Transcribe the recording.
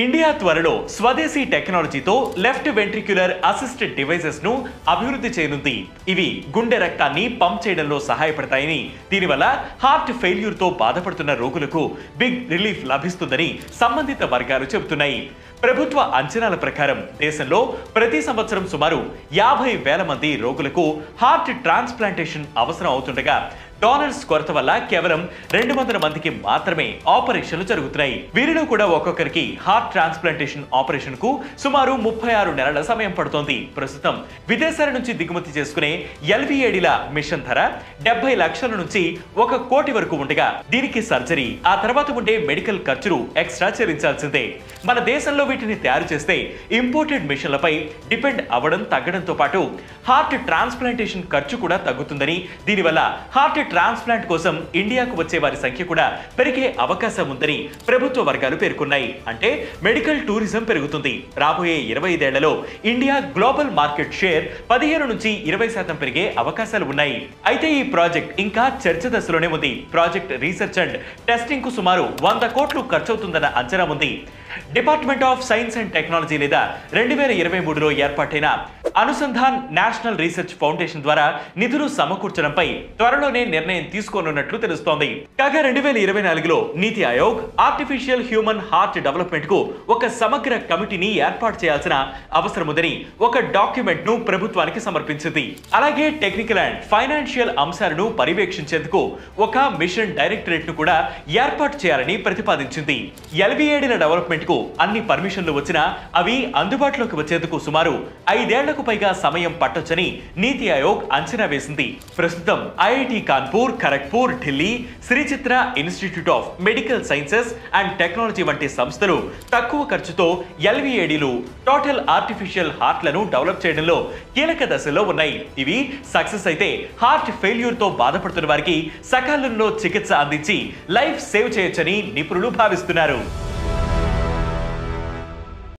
India త్వరలో స్వదేశీ టెక్నాలజీతో లెఫ్ట్ వెంట్రిక్యులర్ అసిస్టెడ్ డివైసెస్ ను అభివృద్ధి చేయనుంది. ఇవి గుండె రక్తాన్ని పంప్ చేయడంలో సహాయపడతాయని, దీనివల్ల హార్ట్ ఫెయిల్యూర్ తో బాధపడుతున్న రోగులకు బిగ్ రిలీఫ్ లభిస్తుందని సంబంధిత వర్గాలు చెబుతున్నాయి. ప్రభుత్వ అంచనాల ప్రకారం దేశంలో ప్రతి సంవత్సరం సుమారు 50,000 మంది రోగులకు హార్ట్ ట్రాన్స్ప్లాంటేషన్ అవసరం అవుతుండగా డోనర్స్ కొరత వల్ల కేవలం 200 మందికి మాత్రమే ఆపరేషన్లు జరుగుతున్నాయి. వీరిలో కూడా ఒక్కొక్కరికి హార్ట్ ట్రాన్స్ప్లాంటేషన్ ఆపరేషన్ కు సుమారు 36 నెలల సమయం పడుతోంది. ప్రస్తుతం విదేశాల నుంచి దిగుమతి చేసుకునే LVADల మిషన్ ధర 70 లక్షల నుంచి 1 కోటి వరకు ఉండగా దీనికి సర్జరీ, ఆ తర్వాత ఉండే మెడికల్ ఖర్చులు ఎక్స్ట్రా చెల్లించాల్సిందే. మన దేశంలో వీటిని తయారు చేస్తే ఇంపోర్టెడ్ మిషన్లపై డిపెండ్ అవ్వడం తగ్గడంతో పాటు హార్ట్ ట్రాన్స్ప్లాంటేషన్ ఖర్చు కూడా తగ్గుతుందని, దీనివల్ల హార్ట్ ట్రాన్స్ప్లాంట్ కోసం ఇండియాకు వచ్చే వారి సంఖ్య కూడా పెరిగే అవకాశం ఉందని ప్రభుత్వ వర్గాలు పేర్కొన్నాయి. అంటే మెడికల్ టూరిజం పెరుగుతుంది. రాబోయే 25 ఏళ్లలో ఇండియా గ్లోబల్ మార్కెట్ షేర్ 15 నుంచి 20% పెరిగే అవకాశాలు ఉన్నాయి. అయితే ఈ ప్రాజెక్ట్ ఇంకా చర్చ దశలోనే ఉంది. ప్రాజెక్ట్ రీసెర్చ్ అండ్ టెస్టింగ్ కు సుమారు 100 కోట్లు ఖర్చవుతుందన్న అంచనా ఉంది. Department of science and technology లేదా 2023లో ఏర్పాటైన అనుసంధాన్ నేషనల్ రీసెర్చ్ ఫౌండేషన్ ద్వారా నిధులు సమకూర్చడంపై త్వరలోనే నిర్ణయం తీసుకోనున్నట్లు తెలుస్తోంది. కాగా 2024లో నీతి Aayog artificial human heart development కు ఒక సమగ్ర కమిటీని ఏర్పాటు చేయాల్సిన అవసరం ఉందని ఒక డాక్యుమెంట్ ను ప్రభుత్వానికి సమర్పించింది. అలాగే టెక్నికల్ అండ్ ఫైనాన్షియల్ అంశాలను పర్యవేక్షించేందుకు ఒక మిషన్ డైరెక్టరేట్ ను కూడా ఏర్పాటు చేయాలని ప్రతిపాదించింది. LVADల డెవలప్మెంట్ కు అన్ని పర్మిషన్లు వచ్చినా అవి అందుబాటులోకి వచ్చేందుకు సుమారు 5 ఏళ్లకు పైగా సమయం పట్టొచ్చని నీతి ఆయోగ్ అంచనా వేసింది. ప్రస్తుతం IIT Kanpur, Kharagpur, Delhi, Sri Chitra institute of medical sciences and technology వంటి సంస్థలు తక్కువ ఖర్చుతో LVADలు టోటల్ ఆర్టిఫిషియల్ హార్ట్లను డెవలప్ చేయడంలో కీలక దశలో ఉన్నాయి. ఇవి సక్సెస్ అయితే హార్ట్ ఫెయిల్యూర్ తో బాధపడుతున్న వారికి సకాలంలో చికిత్స అందించి లైఫ్ సేవ్ చేయొచ్చని నిపుణులు భావిస్తున్నారు.